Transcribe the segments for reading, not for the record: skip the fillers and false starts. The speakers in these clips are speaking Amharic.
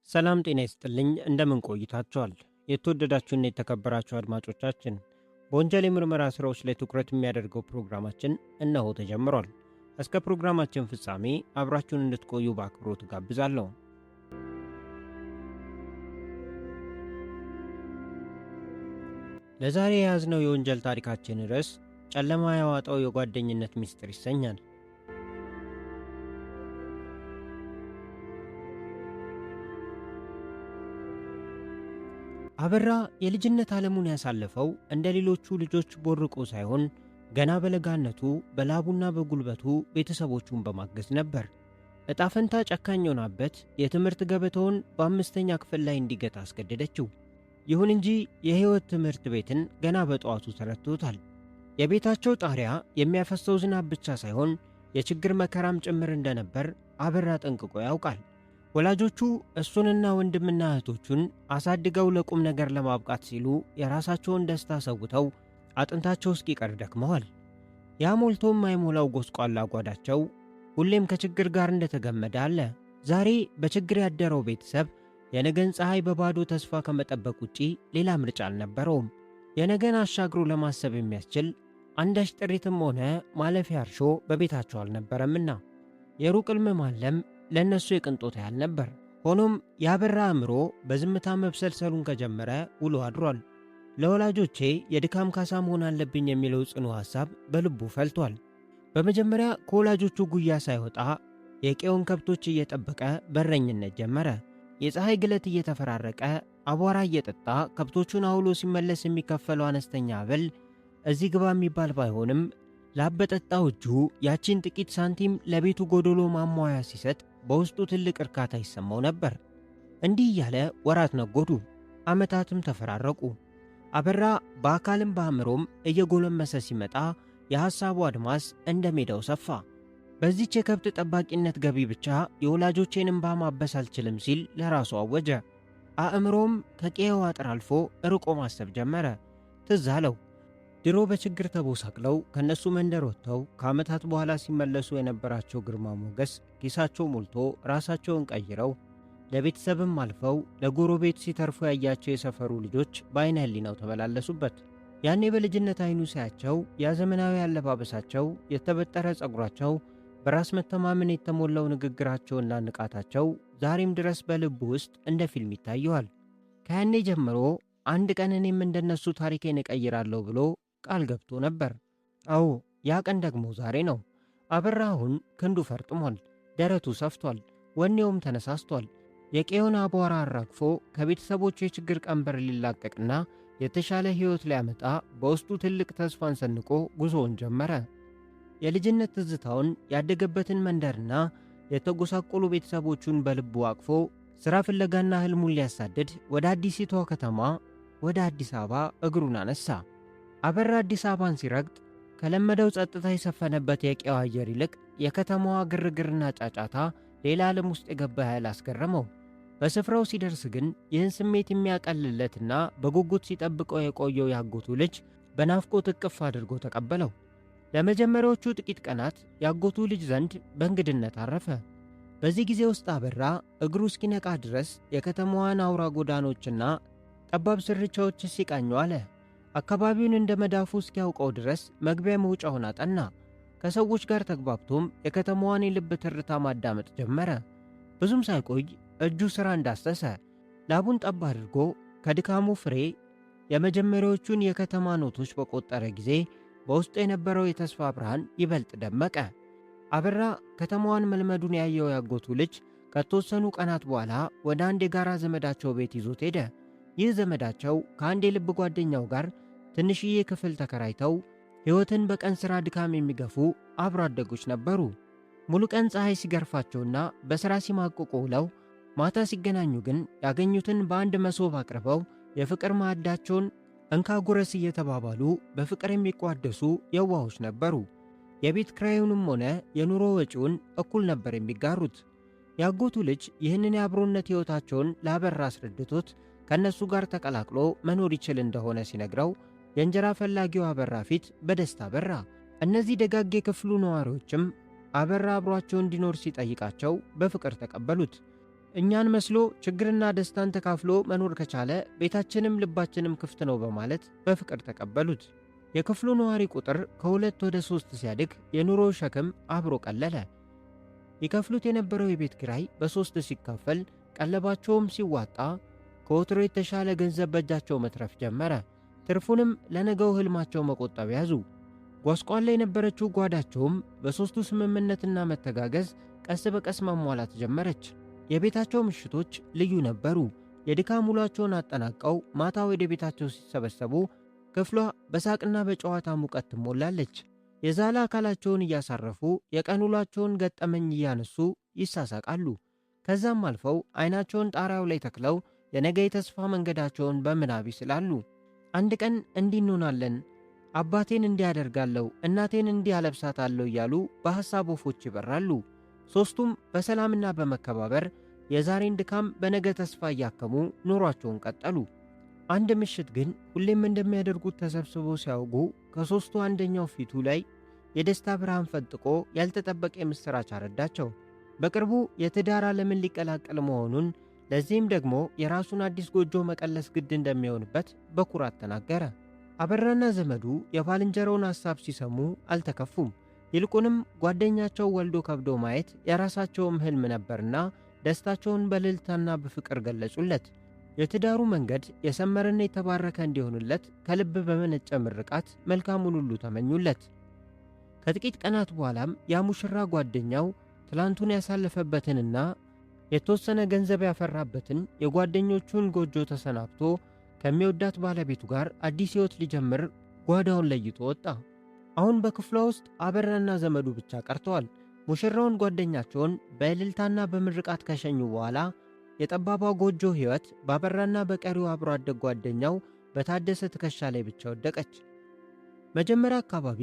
ሰላም ጤና ይስጥልኝ። እንደምን ቆይታችኋል? የተወደዳችሁና የተከበራችሁ አድማጮቻችን፣ በወንጀል የምርመራ ስራዎች ላይ ትኩረት የሚያደርገው ፕሮግራማችን እነሆ ተጀምሯል። እስከ ፕሮግራማችን ፍጻሜ አብራችሁን እንድትቆዩ በአክብሮት ጋብዛለሁ። ለዛሬ የያዝነው የወንጀል ታሪካችን ርዕስ ጨለማ ያዋጣው የጓደኝነት ሚስጥር ይሰኛል። አበራ የልጅነት ዓለሙን ያሳለፈው እንደ ሌሎቹ ልጆች ቦርቆ ሳይሆን ገና በለጋነቱ በላቡና በጉልበቱ ቤተሰቦቹን በማገዝ ነበር። ዕጣ ፈንታ ጨካኝ ሆናበት የትምህርት ገበታውን በአምስተኛ ክፍል ላይ እንዲገታ አስገደደችው። ይሁን እንጂ የሕይወት ትምህርት ቤትን ገና በጠዋቱ ተረድቶታል። የቤታቸው ጣሪያ የሚያፈሰው ዝናብ ብቻ ሳይሆን የችግር መከራም ጭምር እንደነበር አበራ ጠንቅቆ ያውቃል። ወላጆቹ እሱንና ወንድምና እህቶቹን አሳድገው ለቁም ነገር ለማብቃት ሲሉ የራሳቸውን ደስታ ሰውተው አጥንታቸው እስኪቀር ደክመዋል። ያ ሞልቶም የማይሞላው ጎስቋላ ጓዳቸው ሁሌም ከችግር ጋር እንደተገመደ አለ። ዛሬ በችግር ያደረው ቤተሰብ የነገን ፀሐይ በባዶ ተስፋ ከመጠበቅ ውጪ ሌላ ምርጫ አልነበረውም። የነገን አሻግሮ ለማሰብ የሚያስችል አንዳች ጥሪትም ሆነ ማለፊያ እርሾ በቤታቸው አልነበረምና የሩቅ ሕልም ማለም ለእነሱ የቅንጦት ያህል ነበር። ሆኖም ያበራ አእምሮ በዝምታ መብሰልሰሉን ከጀመረ ውሎ አድሯል። ለወላጆቼ የድካም ካሳ መሆን አለብኝ የሚለው ጽኑ ሐሳብ በልቡ ፈልቷል። በመጀመሪያ ከወላጆቹ ጉያ ሳይወጣ የቄውን ከብቶች እየጠበቀ በረኝነት ጀመረ። የፀሐይ ግለት እየተፈራረቀ አቧራ እየጠጣ ከብቶቹን አውሎ ሲመለስ የሚከፈለው አነስተኛ አበል እዚህ ግባ የሚባል ባይሆንም ላበጠጣው እጁ ያቺን ጥቂት ሳንቲም ለቤቱ ጎዶሎ ማሟያ ሲሰጥ በውስጡ ትልቅ እርካታ ይሰማው ነበር። እንዲህ እያለ ወራት ነጎዱ፣ ዓመታትም ተፈራረቁ። አበራ በአካልም በአእምሮም እየጎለመሰ ሲመጣ የሐሳቡ አድማስ እንደ ሜዳው ሰፋ። በዚች የከብት ጠባቂነት ገቢ ብቻ የወላጆቼን እንባ ማበስ አልችልም ሲል ለራሱ አወጀ። አእምሮም ከቄው አጥር አልፎ ርቆ ማሰብ ጀመረ። ትዝ አለው ድሮ በችግር ተቦሳቅለው ከነሱ መንደር ወጥተው ከዓመታት በኋላ ሲመለሱ የነበራቸው ግርማ ሞገስ ኪሳቸው ሞልቶ ራሳቸውን ቀይረው ለቤተሰብም አልፈው ለጎረቤት ሲተርፉ ያያቸው የሰፈሩ ልጆች በዓይነ ሕሊናው ተመላለሱበት። ያኔ በልጅነት ዓይኑ ሲያቸው ያ ዘመናዊ አለባበሳቸው፣ የተበጠረ ጸጉራቸው፣ በራስ መተማመን የተሞላው ንግግራቸውና ንቃታቸው ዛሬም ድረስ በልቡ ውስጥ እንደ ፊልም ይታየዋል። ከያኔ ጀምሮ አንድ ቀን እኔም እንደነሱ ታሪኬን እቀይራለሁ ብሎ ቃል ገብቶ ነበር። አዎ ያ ቀን ደግሞ ዛሬ ነው። አበራ አሁን ክንዱ ፈርጥሟል፣ ደረቱ ሰፍቷል፣ ወኔውም ተነሳስቷል። የቄውን አቧራ አራግፎ ከቤተሰቦቹ የችግር ቀንበር ሊላቀቅና የተሻለ ሕይወት ሊያመጣ በውስጡ ትልቅ ተስፋን ሰንቆ ጉዞውን ጀመረ። የልጅነት ትዝታውን ያደገበትን መንደርና የተጎሳቆሉ ቤተሰቦቹን በልቡ አቅፎ ሥራ ፍለጋና ሕልሙን ሊያሳድድ ወደ አዲሲቷ ከተማ ወደ አዲስ አበባ እግሩን አነሳ። አበራ አዲስ አበባን ሲረግጥ ከለመደው ጸጥታ የሰፈነበት የቄው አየር ይልቅ የከተማዋ ግርግርና ጫጫታ ሌላ ዓለም ውስጥ የገባ ያህል አስገረመው። በስፍራው ሲደርስ ግን ይህን ስሜት የሚያቀልለትና በጉጉት ሲጠብቀው የቆየው ያጎቱ ልጅ በናፍቆት እቅፍ አድርጎ ተቀበለው። ለመጀመሪያዎቹ ጥቂት ቀናት ያጎቱ ልጅ ዘንድ በእንግድነት አረፈ። በዚህ ጊዜ ውስጥ አበራ እግሩ እስኪነቃ ድረስ የከተማዋን አውራ ጎዳኖችና ጠባብ ስርቻዎች ሲቃኙ አለ። አካባቢውን እንደ መዳፉ እስኪያውቀው ድረስ መግቢያ መውጫውን አጠና። ከሰዎች ጋር ተግባብቶም የከተማዋን የልብ ትርታ ማዳመጥ ጀመረ። ብዙም ሳይቆይ እጁ ሥራ እንዳሰሰ ላቡን ጠብ አድርጎ ከድካሙ ፍሬ የመጀመሪያዎቹን የከተማ ኖቶች በቆጠረ ጊዜ በውስጡ የነበረው የተስፋ ብርሃን ይበልጥ ደመቀ። አበራ ከተማዋን መልመዱን ያየው ያጎቱ ልጅ ከተወሰኑ ቀናት በኋላ ወደ አንድ የጋራ ዘመዳቸው ቤት ይዞት ሄደ። ይህ ዘመዳቸው ከአንድ የልብ ጓደኛው ጋር ትንሽዬ ክፍል ተከራይተው ሕይወትን በቀን ሥራ ድካም የሚገፉ አብሮ አደጎች ነበሩ። ሙሉ ቀን ፀሐይ ሲገርፋቸውና በሥራ ሲማቅቁ ውለው ማታ ሲገናኙ ግን ያገኙትን በአንድ መሶብ አቅርበው የፍቅር ማዕዳቸውን እንካ ጉረስ እየተባባሉ በፍቅር የሚቋደሱ የዋሆች ነበሩ። የቤት ክራዩንም ሆነ የኑሮ ወጪውን እኩል ነበር የሚጋሩት። ያጎቱ ልጅ ይህንን የአብሮነት ሕይወታቸውን ለአበራ አስረድቶት ከእነሱ ጋር ተቀላቅሎ መኖር ይችል እንደሆነ ሲነግረው የእንጀራ ፈላጊው አበራ ፊት በደስታ በራ። እነዚህ ደጋግ የክፍሉ ነዋሪዎችም አበራ አብሯቸው እንዲኖር ሲጠይቃቸው በፍቅር ተቀበሉት። እኛን መስሎ ችግርና ደስታን ተካፍሎ መኖር ከቻለ ቤታችንም ልባችንም ክፍት ነው በማለት በፍቅር ተቀበሉት። የክፍሉ ነዋሪ ቁጥር ከ2 ወደ 3 ሲያድግ የኑሮ ሸክም አብሮ ቀለለ። ይከፍሉት የነበረው የቤት ኪራይ በ3 ሲካፈል ቀለባቸውም ሲዋጣ ከወትሮ የተሻለ ገንዘብ በእጃቸው መትረፍ ጀመረ። ትርፉንም ለነገው ህልማቸው መቆጠብ ያዙ። ጓስቋላ የነበረችው ጓዳቸውም በሦስቱ ስምምነትና መተጋገዝ ቀስ በቀስ ማሟላት ጀመረች። የቤታቸው ምሽቶች ልዩ ነበሩ። የድካም ውሏቸውን አጠናቀው ማታ ወደ ቤታቸው ሲሰበሰቡ ክፍሏ በሳቅና በጨዋታ ሙቀት ትሞላለች። የዛለ አካላቸውን እያሳረፉ የቀን ውሏቸውን ገጠመኝ እያነሱ ይሳሳቃሉ። ከዛም አልፈው አይናቸውን ጣሪያው ላይ ተክለው የነገ የተስፋ መንገዳቸውን በምናብ ይስላሉ። አንድ ቀን እንዲህ እንሆናለን፣ አባቴን እንዲያደርጋለሁ፣ እናቴን እንዲያለብሳታለሁ እያሉ በሐሳብ ወፎች ይበራሉ። ሦስቱም በሰላምና በመከባበር የዛሬን ድካም በነገ ተስፋ እያከሙ ኑሯቸውን ቀጠሉ። አንድ ምሽት ግን ሁሌም እንደሚያደርጉት ተሰብስበው ሲያወጉ ከሦስቱ አንደኛው ፊቱ ላይ የደስታ ብርሃን ፈንጥቆ ያልተጠበቀ የምሥራች አረዳቸው። በቅርቡ የትዳር ዓለምን ሊቀላቀል መሆኑን፣ ለዚህም ደግሞ የራሱን አዲስ ጎጆ መቀለስ ግድ እንደሚሆንበት በኩራት ተናገረ። አበራና ዘመዱ የባልንጀራውን ሐሳብ ሲሰሙ አልተከፉም። ይልቁንም ጓደኛቸው ወልዶ ከብዶ ማየት የራሳቸውም ሕልም ነበርና ደስታቸውን በእልልታና በፍቅር ገለጹለት። የትዳሩ መንገድ የሰመረና የተባረከ እንዲሆንለት ከልብ በመነጨ ምርቃት መልካሙን ሁሉ ተመኙለት። ከጥቂት ቀናት በኋላም ያ ሙሽራ ጓደኛው ትላንቱን ያሳለፈበትንና የተወሰነ ገንዘብ ያፈራበትን የጓደኞቹን ጎጆ ተሰናብቶ ከሚወዳት ባለቤቱ ጋር አዲስ ሕይወት ሊጀምር ጓዳውን ለይቶ ወጣ። አሁን በክፍሏ ውስጥ አበራና ዘመዱ ብቻ ቀርተዋል። ሙሽራውን ጓደኛቸውን በእልልታና በምርቃት ከሸኙ በኋላ የጠባቧ ጎጆ ሕይወት በአበራና በቀሪው አብሮ አደግ ጓደኛው በታደሰ ትከሻ ላይ ብቻ ወደቀች። መጀመሪያ አካባቢ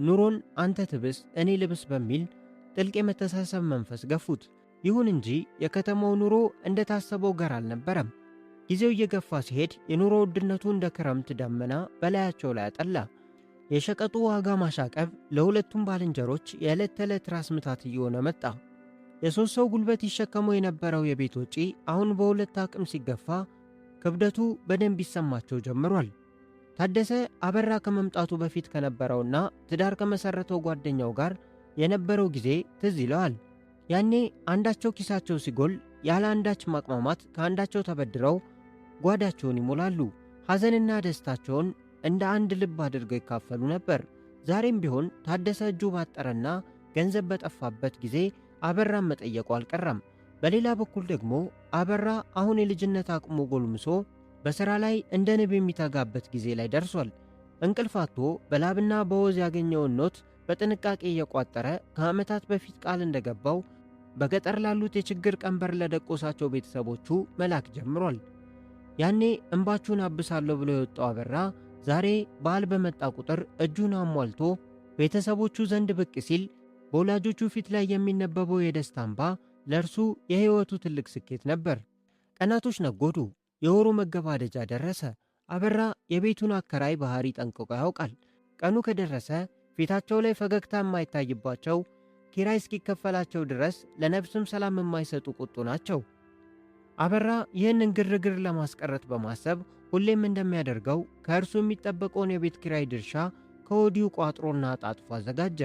ኑሮን አንተ ትብስ እኔ ልብስ በሚል ጥልቅ የመተሳሰብ መንፈስ ገፉት። ይሁን እንጂ የከተማው ኑሮ እንደታሰበው ገር አልነበረም። ጊዜው እየገፋ ሲሄድ የኑሮ ውድነቱ እንደ ክረምት ደመና በላያቸው ላይ አጠላ። የሸቀጡ ዋጋ ማሻቀብ ለሁለቱም ባልንጀሮች የዕለት ተዕለት ራስ ምታት እየሆነ መጣ። የሦስት ሰው ጉልበት ይሸከመው የነበረው የቤት ወጪ አሁን በሁለት አቅም ሲገፋ ክብደቱ በደንብ ይሰማቸው ጀምሯል። ታደሰ አበራ ከመምጣቱ በፊት ከነበረውና ትዳር ከመሠረተው ጓደኛው ጋር የነበረው ጊዜ ትዝ ይለዋል። ያኔ አንዳቸው ኪሳቸው ሲጎል ያለ አንዳች ማቅማማት ከአንዳቸው ተበድረው ጓዳቸውን ይሞላሉ። ሐዘንና ደስታቸውን እንደ አንድ ልብ አድርገው ይካፈሉ ነበር። ዛሬም ቢሆን ታደሰ እጁ ባጠረና ገንዘብ በጠፋበት ጊዜ አበራን መጠየቁ አልቀረም። በሌላ በኩል ደግሞ አበራ አሁን የልጅነት አቅሙ ጎልምሶ በሥራ ላይ እንደ ንብ የሚተጋበት ጊዜ ላይ ደርሷል። እንቅልፍ አጥቶ በላብና በወዝ ያገኘውን ኖት በጥንቃቄ እየቋጠረ ከዓመታት በፊት ቃል እንደገባው በገጠር ላሉት የችግር ቀንበር ለደቆሳቸው ቤተሰቦቹ መላክ ጀምሯል። ያኔ እንባችሁን አብሳለሁ ብሎ የወጣው አበራ ዛሬ በዓል በመጣ ቁጥር እጁን አሟልቶ ቤተሰቦቹ ዘንድ ብቅ ሲል በወላጆቹ ፊት ላይ የሚነበበው የደስታ እንባ ለእርሱ የሕይወቱ ትልቅ ስኬት ነበር። ቀናቶች ነጎዱ። የወሩ መገባደጃ ደረሰ። አበራ የቤቱን አከራይ ባህሪ ጠንቅቆ ያውቃል። ቀኑ ከደረሰ ፊታቸው ላይ ፈገግታ የማይታይባቸው፣ ኪራይ እስኪከፈላቸው ድረስ ለነፍስም ሰላም የማይሰጡ ቁጡ ናቸው። አበራ ይህንን ግርግር ለማስቀረት በማሰብ ሁሌም እንደሚያደርገው ከእርሱ የሚጠበቀውን የቤት ኪራይ ድርሻ ከወዲሁ ቋጥሮና ጣጥፎ አዘጋጀ።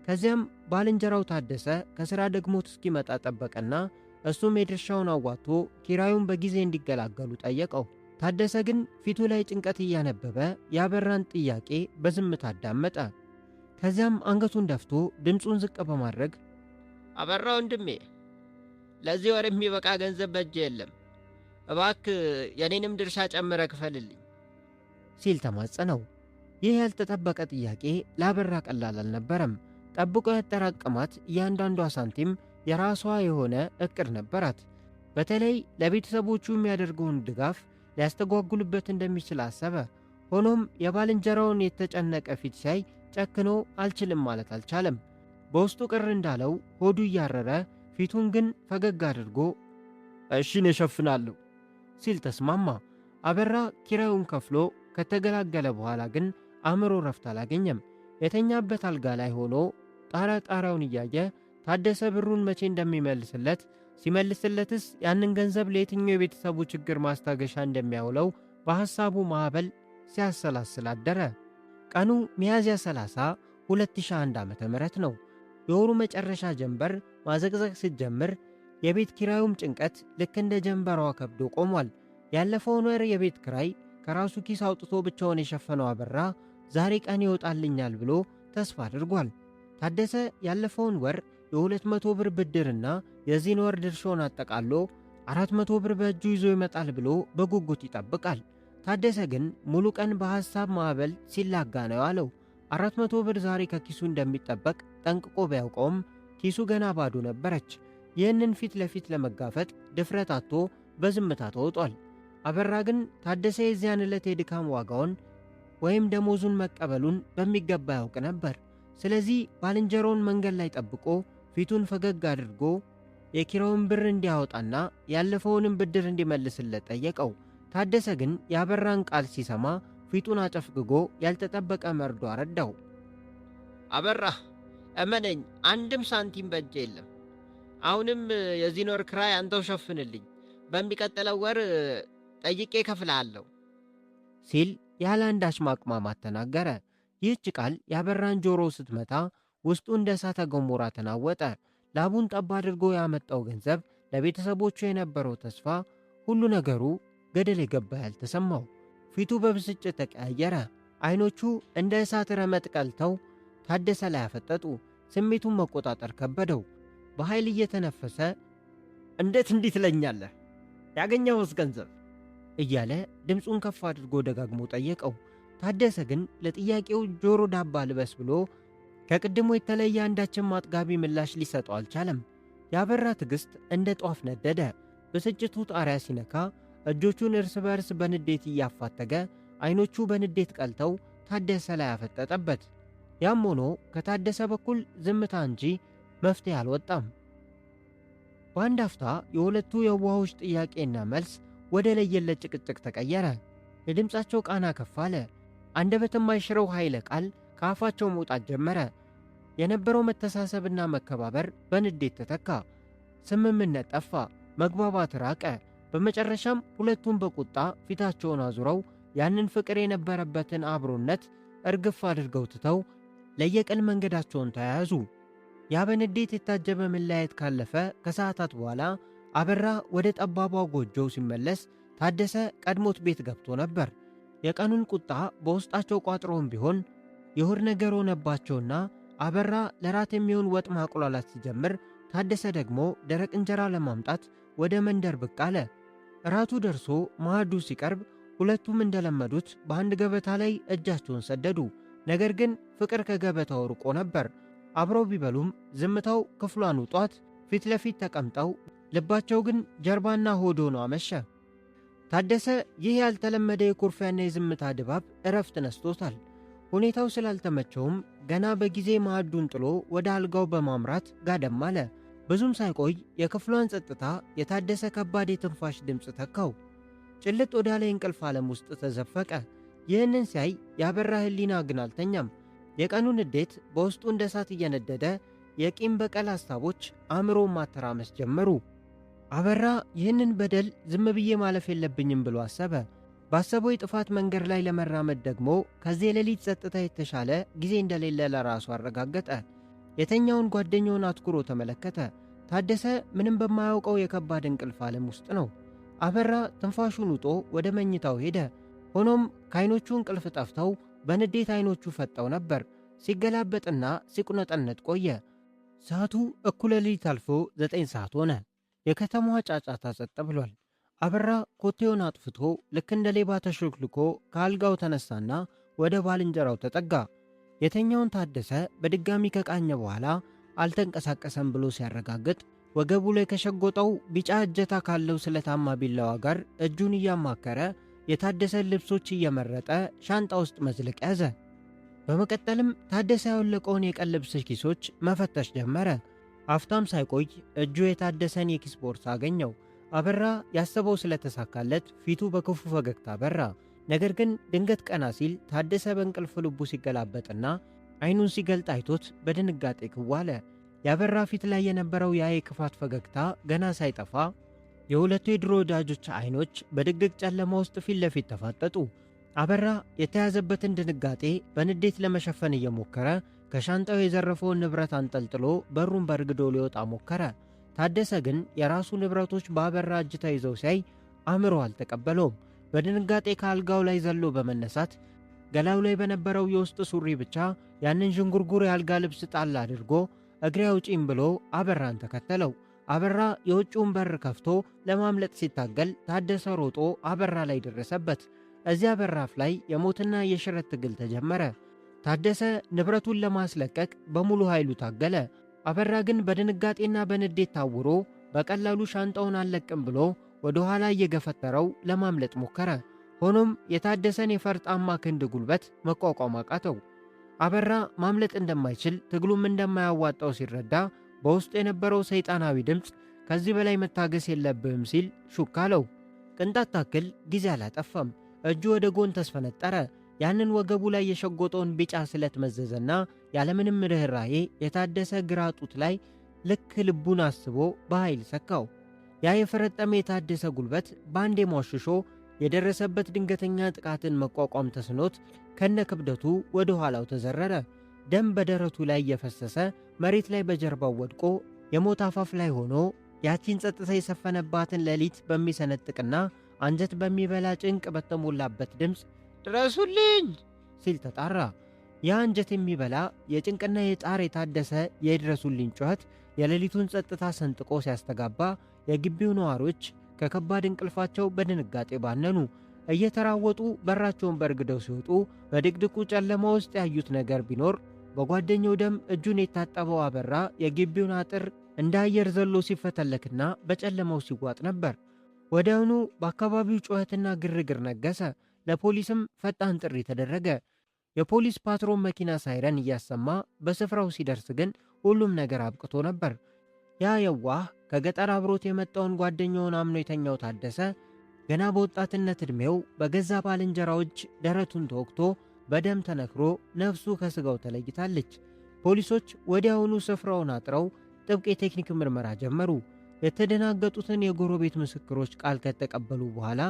ከዚያም ባልንጀራው ታደሰ ከሥራ ደግሞት እስኪመጣ ጠበቀና እሱም የድርሻውን አዋጥቶ ኪራዩን በጊዜ እንዲገላገሉ ጠየቀው። ታደሰ ግን ፊቱ ላይ ጭንቀት እያነበበ የአበራን ጥያቄ በዝምታ አዳመጠ። ከዚያም አንገቱን ደፍቶ ድምፁን ዝቅ በማድረግ አበራ ወንድሜ፣ ለዚህ ወር የሚበቃ ገንዘብ በእጄ የለም፣ እባክህ የኔንም ድርሻ ጨምረ ክፈልልኝ ሲል ተማጸነው። ይህ ያልተጠበቀ ጥያቄ ለአበራ ቀላል አልነበረም። ጠብቆ ያጠራቀማት እያንዳንዷ ሳንቲም የራሷ የሆነ ዕቅድ ነበራት። በተለይ ለቤተሰቦቹ የሚያደርገውን ድጋፍ ሊያስተጓጉልበት እንደሚችል አሰበ። ሆኖም የባልንጀራውን የተጨነቀ ፊት ሲያይ ጨክኖ አልችልም ማለት አልቻለም። በውስጡ ቅር እንዳለው ሆዱ እያረረ ፊቱን ግን ፈገግ አድርጎ እሺን እሸፍናለሁ ሲል ተስማማ። አበራ ኪራዩን ከፍሎ ከተገላገለ በኋላ ግን አእምሮ ረፍት አላገኘም። የተኛበት አልጋ ላይ ሆኖ ጣሪያውን እያየ ታደሰ ብሩን መቼ እንደሚመልስለት ሲመልስለትስ ያንን ገንዘብ ለየትኛው የቤተሰቡ ችግር ማስታገሻ እንደሚያውለው በሐሳቡ ማዕበል ሲያሰላስል አደረ። ቀኑ ሚያዝያ 30 2001 ዓ.ም ነው። የወሩ መጨረሻ ጀንበር ማዘቅዘቅ ስትጀምር የቤት ኪራዩም ጭንቀት ልክ እንደ ጀንበሯ ከብዶ ቆሟል። ያለፈውን ወር የቤት ኪራይ ከራሱ ኪስ አውጥቶ ብቻውን የሸፈነው አበራ ዛሬ ቀን ይወጣልኛል ብሎ ተስፋ አድርጓል። ታደሰ ያለፈውን ወር የ200 ብር ብድርና የዚህን ወር ድርሻውን አጠቃሎ 400 ብር በእጁ ይዞ ይመጣል ብሎ በጉጉት ይጠብቃል። ታደሰ ግን ሙሉ ቀን በሐሳብ ማዕበል ሲላጋ ነው ያለው። 400 ብር ዛሬ ከኪሱ እንደሚጠበቅ ጠንቅቆ ቢያውቀውም ኪሱ ገና ባዶ ነበረች። ይህንን ፊት ለፊት ለመጋፈጥ ድፍረት አጥቶ በዝምታ ተውጧል። አበራ ግን ታደሰ የዚያን ዕለት የድካም ዋጋውን ወይም ደሞዙን መቀበሉን በሚገባ ያውቅ ነበር። ስለዚህ ባልንጀራውን መንገድ ላይ ጠብቆ ፊቱን ፈገግ አድርጎ የኪራዩን ብር እንዲያወጣና ያለፈውንም ብድር እንዲመልስለት ጠየቀው። ታደሰ ግን የአበራን ቃል ሲሰማ ፊቱን አጨፍግጎ ያልተጠበቀ መርዶ አረዳው። አበራ እመነኝ፣ አንድም ሳንቲም በእጄ የለም። አሁንም የዚህን ወር ክራይ አንተው ሸፍንልኝ፣ በሚቀጥለው ወር ጠይቄ እከፍልሃለሁ ሲል ያለ አንዳች ማቅማማት ተናገረ። ይህች ቃል የአበራን ጆሮ ስትመታ ውስጡ እንደ እሳተ ገሞራ ተናወጠ። ላቡን ጠብ አድርጎ ያመጣው ገንዘብ፣ ለቤተሰቦቹ የነበረው ተስፋ፣ ሁሉ ነገሩ ገደል የገባ ያልተሰማው። ፊቱ በብስጭት ተቀያየረ። አይኖቹ እንደ እሳት ረመጥ ቀልተው ታደሰ ላይ አፈጠጡ። ስሜቱን መቆጣጠር ከበደው። በኃይል እየተነፈሰ እንዴት እንዲህ ትለኛለህ? ያገኘኸውስ ገንዘብ እያለ ድምፁን ከፍ አድርጎ ደጋግሞ ጠየቀው። ታደሰ ግን ለጥያቄው ጆሮ ዳባ ልበስ ብሎ ከቅድሞ የተለየ አንዳችም አጥጋቢ ምላሽ ሊሰጠው አልቻለም። ያበራ ትዕግሥት እንደ ጧፍ ነደደ። ብስጭቱ ጣሪያ ሲነካ እጆቹን እርስ በርስ በንዴት እያፋተገ አይኖቹ በንዴት ቀልተው ታደሰ ላይ ያፈጠጠበት። ያም ሆኖ ከታደሰ በኩል ዝምታ እንጂ መፍትሄ አልወጣም። በአንድ አፍታ የሁለቱ የዋሆች ጥያቄና መልስ ወደ ለየለት ጭቅጭቅ ተቀየረ። የድምፃቸው ቃና ከፍ አለ። አንደበት የማይሽረው ኃይለ ቃል ከአፋቸው መውጣት ጀመረ። የነበረው መተሳሰብና መከባበር በንዴት ተተካ። ስምምነት ጠፋ። መግባባት ራቀ። በመጨረሻም ሁለቱም በቁጣ ፊታቸውን አዙረው ያንን ፍቅር የነበረበትን አብሮነት እርግፍ አድርገው ትተው ለየቅል መንገዳቸውን ተያያዙ። ያ በንዴት የታጀበ መለያየት ካለፈ ከሰዓታት በኋላ አበራ ወደ ጠባቧ ጎጆው ሲመለስ ታደሰ ቀድሞት ቤት ገብቶ ነበር። የቀኑን ቁጣ በውስጣቸው ቋጥሮም ቢሆን የሆድ ነገር ሆነባቸውና አበራ ለራት የሚሆን ወጥ ማቁላላት ሲጀምር ታደሰ ደግሞ ደረቅ እንጀራ ለማምጣት ወደ መንደር ብቅ አለ። እራቱ ደርሶ ማዕዱ ሲቀርብ ሁለቱም እንደለመዱት በአንድ ገበታ ላይ እጃቸውን ሰደዱ። ነገር ግን ፍቅር ከገበታው ርቆ ነበር። አብረው ቢበሉም ዝምታው ክፍሏን ውጧት ፊት ለፊት ተቀምጠው ልባቸው ግን ጀርባና ሆድ ሆኖ አመሸ። ታደሰ ይህ ያልተለመደ የኩርፊያና የዝምታ ድባብ እረፍት ነስቶታል። ሁኔታው ስላልተመቸውም ገና በጊዜ ማዕዱን ጥሎ ወደ አልጋው በማምራት ጋደም አለ። ብዙም ሳይቆይ የክፍሏን ጸጥታ የታደሰ ከባድ የትንፋሽ ድምፅ ተካው። ጭልጥ ወዳለ የእንቅልፍ ዓለም ውስጥ ተዘፈቀ። ይህንን ሲያይ ያበራ ሕሊና ግን አልተኛም። የቀኑን ንዴት በውስጡ እንደ እሳት እየነደደ የቂም በቀል ሐሳቦች አእምሮውን ማተራመስ ጀመሩ። አበራ ይህንን በደል ዝም ብዬ ማለፍ የለብኝም ብሎ አሰበ። ባሰበው የጥፋት መንገድ ላይ ለመራመድ ደግሞ ከዚህ የሌሊት ጸጥታ የተሻለ ጊዜ እንደሌለ ለራሱ አረጋገጠ። የተኛውን ጓደኛውን አትኩሮ ተመለከተ። ታደሰ ምንም በማያውቀው የከባድ እንቅልፍ ዓለም ውስጥ ነው። አበራ ትንፋሹን ውጦ ወደ መኝታው ሄደ። ሆኖም ከዓይኖቹ እንቅልፍ ጠፍተው በንዴት ዓይኖቹ ፈጠው ነበር። ሲገላበጥና ሲቁነጠነጥ ቆየ። ሰዓቱ እኩለ ሌሊት አልፎ 9 ሰዓት ሆነ። የከተማዋ ጫጫታ ጸጥ ብሏል። አበራ ኮቴውን አጥፍቶ ልክ እንደ ሌባ ተሾልክልኮ ከአልጋው ተነሳና ወደ ባልንጀራው ተጠጋ። የተኛውን ታደሰ በድጋሚ ከቃኘ በኋላ አልተንቀሳቀሰም ብሎ ሲያረጋግጥ ወገቡ ላይ ከሸጎጠው ቢጫ እጀታ ካለው ስለታማ ቢላዋ ጋር እጁን እያማከረ የታደሰን ልብሶች እየመረጠ ሻንጣ ውስጥ መዝለቅ ያዘ። በመቀጠልም ታደሰ ያወለቀውን የቀን ልብስ ኪሶች መፈተሽ ጀመረ። አፍታም ሳይቆይ እጁ የታደሰን የኪስ ቦርሳ አገኘው። አበራ ያሰበው ስለተሳካለት ፊቱ በክፉ ፈገግታ በራ። ነገር ግን ድንገት ቀና ሲል ታደሰ በእንቅልፍ ልቡ ሲገላበጥና ዓይኑን ሲገልጥ አይቶት በድንጋጤ ክው አለ። ያበራ ፊት ላይ የነበረው ያ የክፋት ፈገግታ ገና ሳይጠፋ የሁለቱ የድሮ ወዳጆች አይኖች በድቅድቅ ጨለማ ውስጥ ፊት ለፊት ተፋጠጡ። አበራ የተያዘበትን ድንጋጤ በንዴት ለመሸፈን እየሞከረ ከሻንጣው የዘረፈውን ንብረት አንጠልጥሎ በሩን በርግዶ ሊወጣ ሞከረ። ታደሰ ግን የራሱ ንብረቶች በአበራ እጅ ተይዘው ሲያይ አእምሮ አልተቀበለውም። በድንጋጤ ከአልጋው ላይ ዘሎ በመነሳት ገላው ላይ በነበረው የውስጥ ሱሪ ብቻ ያንን ዥንጉርጉር የአልጋ ልብስ ጣል አድርጎ እግሬ አውጪኝ ብሎ አበራን ተከተለው። አበራ የውጭውን በር ከፍቶ ለማምለጥ ሲታገል ታደሰ ሮጦ አበራ ላይ ደረሰበት። እዚያ በራፍ ላይ የሞትና የሽረት ትግል ተጀመረ። ታደሰ ንብረቱን ለማስለቀቅ በሙሉ ኃይሉ ታገለ። አበራ ግን በድንጋጤና በንዴት ታውሮ በቀላሉ ሻንጣውን አልለቅም ብሎ ወደ ኋላ እየገፈተረው ለማምለጥ ሞከረ። ሆኖም የታደሰን የፈርጣማ ክንድ ጉልበት መቋቋም አቃተው። አበራ ማምለጥ እንደማይችል ትግሉም እንደማያዋጣው ሲረዳ በውስጡ የነበረው ሰይጣናዊ ድምፅ ከዚህ በላይ መታገስ የለብህም ሲል ሹክ አለው። ቅንጣት ታክል ጊዜ አላጠፋም። እጁ ወደ ጎን ተስፈነጠረ። ያንን ወገቡ ላይ የሸጎጠውን ቢጫ ስለት መዘዘና ያለምንም ርኅራኄ የታደሰ ግራ ጡት ላይ ልክ ልቡን አስቦ በኃይል ሰካው። ያ የፈረጠመ የታደሰ ጉልበት በአንዴ ሟሽሾ የደረሰበት ድንገተኛ ጥቃትን መቋቋም ተስኖት ከነ ክብደቱ ወደ ኋላው ተዘረረ። ደም በደረቱ ላይ እየፈሰሰ መሬት ላይ በጀርባው ወድቆ የሞት አፋፍ ላይ ሆኖ ያቺን ጸጥታ የሰፈነባትን ሌሊት በሚሰነጥቅና አንጀት በሚበላ ጭንቅ በተሞላበት ድምፅ ድረሱልኝ ሲል ተጣራ። ያ አንጀት የሚበላ የጭንቅና የጣር የታደሰ የድረሱልኝ ጩኸት የሌሊቱን ጸጥታ ሰንጥቆ ሲያስተጋባ የግቢው ነዋሪዎች ከከባድ እንቅልፋቸው በድንጋጤ ባነኑ። እየተራወጡ በራቸውን በርግደው ሲወጡ በድቅድቁ ጨለማ ውስጥ ያዩት ነገር ቢኖር በጓደኛው ደም እጁን የታጠበው አበራ የግቢውን አጥር እንደ አየር ዘሎ ሲፈተለክና በጨለማው ሲዋጥ ነበር። ወዲያውኑ በአካባቢው ጩኸትና ግርግር ነገሰ። ለፖሊስም ፈጣን ጥሪ ተደረገ። የፖሊስ ፓትሮል መኪና ሳይረን እያሰማ በስፍራው ሲደርስ ግን ሁሉም ነገር አብቅቶ ነበር። ያ የዋህ ከገጠር አብሮት የመጣውን ጓደኛውን አምኖ የተኛው ታደሰ ገና በወጣትነት ዕድሜው በገዛ ባልንጀራዎች ደረቱን ተወግቶ በደም ተነክሮ ነፍሱ ከሥጋው ተለይታለች። ፖሊሶች ወዲያውኑ ስፍራውን አጥረው ጥብቅ የቴክኒክ ምርመራ ጀመሩ። የተደናገጡትን የጎረቤት ምስክሮች ቃል ከተቀበሉ በኋላ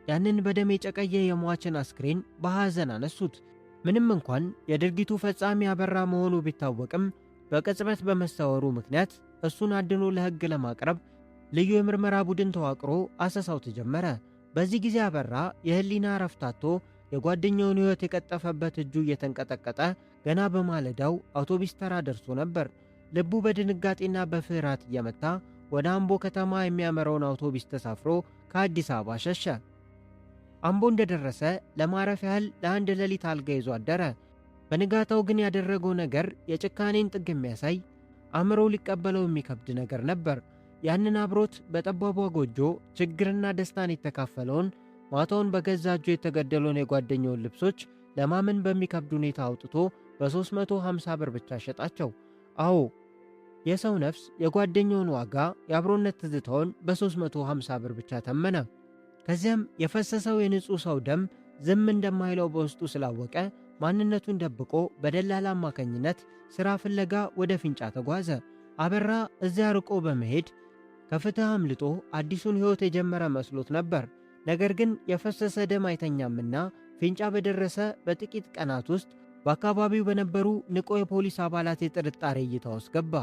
ያንን በደም የጨቀየ የሟችን አስክሬን በሐዘን አነሱት። ምንም እንኳን የድርጊቱ ፈጻሚ አበራ መሆኑ ቢታወቅም በቅጽበት በመሰወሩ ምክንያት እሱን አድኖ ለሕግ ለማቅረብ ልዩ የምርመራ ቡድን ተዋቅሮ አሰሳው ተጀመረ። በዚህ ጊዜ አበራ የህሊና እረፍት አጥቶ የጓደኛውን ሕይወት የቀጠፈበት እጁ እየተንቀጠቀጠ ገና በማለዳው አውቶቡስ ተራ ደርሶ ነበር። ልቡ በድንጋጤና በፍርሃት እየመታ ወደ አምቦ ከተማ የሚያመራውን አውቶቡስ ተሳፍሮ ከአዲስ አበባ ሸሸ። አምቦ እንደደረሰ ለማረፍ ያህል ለአንድ ሌሊት አልጋ ይዞ አደረ። በንጋታው ግን ያደረገው ነገር የጭካኔን ጥግ የሚያሳይ አእምሮው ሊቀበለው የሚከብድ ነገር ነበር። ያንን አብሮት በጠባቧ ጎጆ ችግርና ደስታን የተካፈለውን ማታውን በገዛ እጁ የተገደለውን የጓደኛውን ልብሶች ለማመን በሚከብድ ሁኔታ አውጥቶ በ350 ብር ብቻ ሸጣቸው። አዎ የሰው ነፍስ የጓደኛውን ዋጋ የአብሮነት ትዝታውን በ350 ብር ብቻ ተመነ። ከዚያም የፈሰሰው የንጹሕ ሰው ደም ዝም እንደማይለው በውስጡ ስላወቀ ማንነቱን ደብቆ በደላላ አማካኝነት ሥራ ፍለጋ ወደ ፊንጫ ተጓዘ። አበራ እዚያ ርቆ በመሄድ ከፍትህ አምልጦ አዲሱን ሕይወት የጀመረ መስሎት ነበር። ነገር ግን የፈሰሰ ደም አይተኛምና ፊንጫ በደረሰ በጥቂት ቀናት ውስጥ በአካባቢው በነበሩ ንቆ የፖሊስ አባላት የጥርጣሬ እይታ ውስጥ ገባ።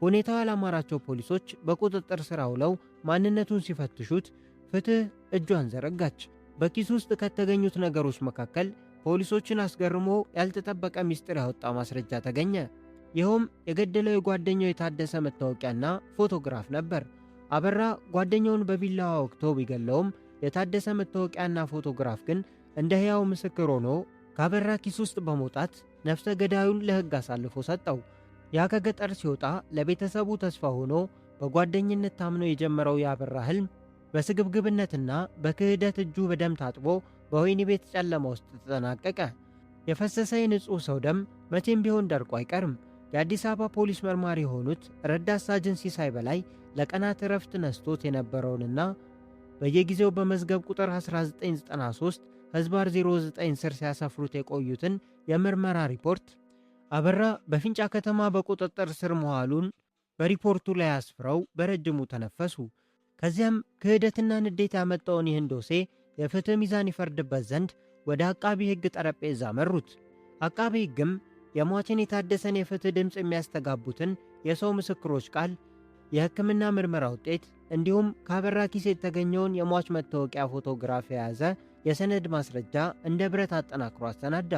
ሁኔታው ያላማራቸው ፖሊሶች በቁጥጥር ሥር ውለው ማንነቱን ሲፈትሹት ፍትህ እጇን ዘረጋች። በኪሱ ውስጥ ከተገኙት ነገሮች መካከል ፖሊሶችን አስገርሞ ያልተጠበቀ ምስጢር ያወጣ ማስረጃ ተገኘ። ይኸውም የገደለው የጓደኛው የታደሰ መታወቂያና ፎቶግራፍ ነበር። አበራ ጓደኛውን በቢላዋ ወቅቶ ቢገለውም የታደሰ መታወቂያና ፎቶግራፍ ግን እንደ ሕያው ምስክር ሆኖ ከአበራ ኪስ ውስጥ በመውጣት ነፍሰ ገዳዩን ለሕግ አሳልፎ ሰጠው። ያ ከገጠር ሲወጣ ለቤተሰቡ ተስፋ ሆኖ በጓደኝነት ታምኖ የጀመረው የአበራ ሕልም በስግብግብነትና በክህደት እጁ በደም ታጥቦ በወህኒ ቤት ጨለማ ውስጥ ተጠናቀቀ። የፈሰሰ የንጹሕ ሰው ደም መቼም ቢሆን ደርቆ አይቀርም። የአዲስ አበባ ፖሊስ መርማሪ የሆኑት ረዳት ሳጅን ሲሳይ በላይ ለቀናት እረፍት ነስቶት የነበረውንና በየጊዜው በመዝገብ ቁጥር 1993 ሕዝባር 09 ስር ሲያሰፍሩት የቆዩትን የምርመራ ሪፖርት አበራ በፊንጫ ከተማ በቁጥጥር ስር መዋሉን በሪፖርቱ ላይ አስፍረው በረጅሙ ተነፈሱ። ከዚያም ክህደትና ንዴት ያመጣውን ይህን ዶሴ የፍትህ ሚዛን ይፈርድበት ዘንድ ወደ አቃቢ ሕግ ጠረጴዛ መሩት። አቃቢ ሕግም የሟችን የታደሰን የፍትህ ድምፅ የሚያስተጋቡትን የሰው ምስክሮች ቃል፣ የሕክምና ምርመራ ውጤት እንዲሁም ከአበራ ኪስ የተገኘውን የሟች መታወቂያ ፎቶግራፍ የያዘ የሰነድ ማስረጃ እንደ ብረት አጠናክሮ አሰናዳ።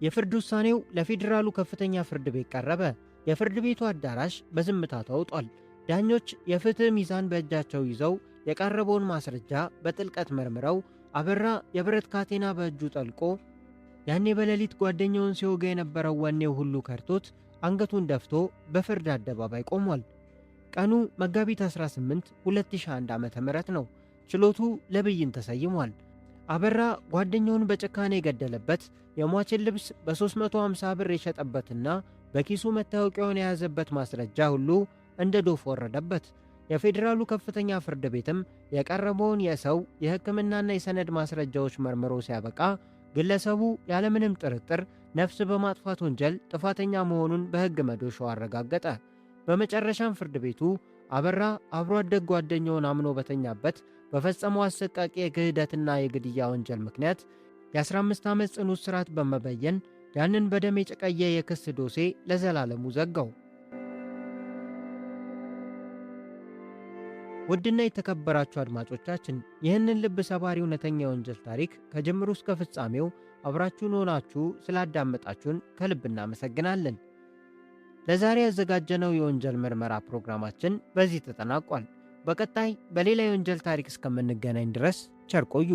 የፍርድ ውሳኔው ለፌዴራሉ ከፍተኛ ፍርድ ቤት ቀረበ። የፍርድ ቤቱ አዳራሽ በዝምታ ተውጧል። ዳኞች የፍትህ ሚዛን በእጃቸው ይዘው የቀረበውን ማስረጃ በጥልቀት መርምረው አበራ የብረት ካቴና በእጁ ጠልቆ ያኔ በሌሊት ጓደኛውን ሲወጋ የነበረው ወኔው ሁሉ ከርቶት አንገቱን ደፍቶ በፍርድ አደባባይ ቆሟል። ቀኑ መጋቢት 18 2001 ዓ.ም ነው። ችሎቱ ለብይን ተሰይሟል። አበራ ጓደኛውን በጭካኔ የገደለበት የሟችን ልብስ በ350 ብር የሸጠበትና በኪሱ መታወቂያውን የያዘበት ማስረጃ ሁሉ እንደ ዶፍ ወረደበት። የፌዴራሉ ከፍተኛ ፍርድ ቤትም የቀረበውን የሰው የሕክምናና የሰነድ ማስረጃዎች መርምሮ ሲያበቃ ግለሰቡ ያለምንም ጥርጥር ነፍስ በማጥፋት ወንጀል ጥፋተኛ መሆኑን በሕግ መዶሻው አረጋገጠ። በመጨረሻም ፍርድ ቤቱ አበራ አብሮ አደግ ጓደኛውን አምኖ በተኛበት በፈጸመው አሰቃቂ የክህደትና የግድያ ወንጀል ምክንያት የ15 ዓመት ጽኑ እስራት በመበየን ያንን በደም የጨቀየ የክስ ዶሴ ለዘላለሙ ዘጋው። ውድና የተከበራችሁ አድማጮቻችን ይህንን ልብ ሰባሪ እውነተኛ የወንጀል ታሪክ ከጅምሩ እስከ ፍጻሜው አብራችሁን ሆናችሁ ስላዳመጣችሁን ከልብ እናመሰግናለን። ለዛሬ ያዘጋጀነው የወንጀል ምርመራ ፕሮግራማችን በዚህ ተጠናቋል። በቀጣይ በሌላ የወንጀል ታሪክ እስከምንገናኝ ድረስ ቸር ቆዩ።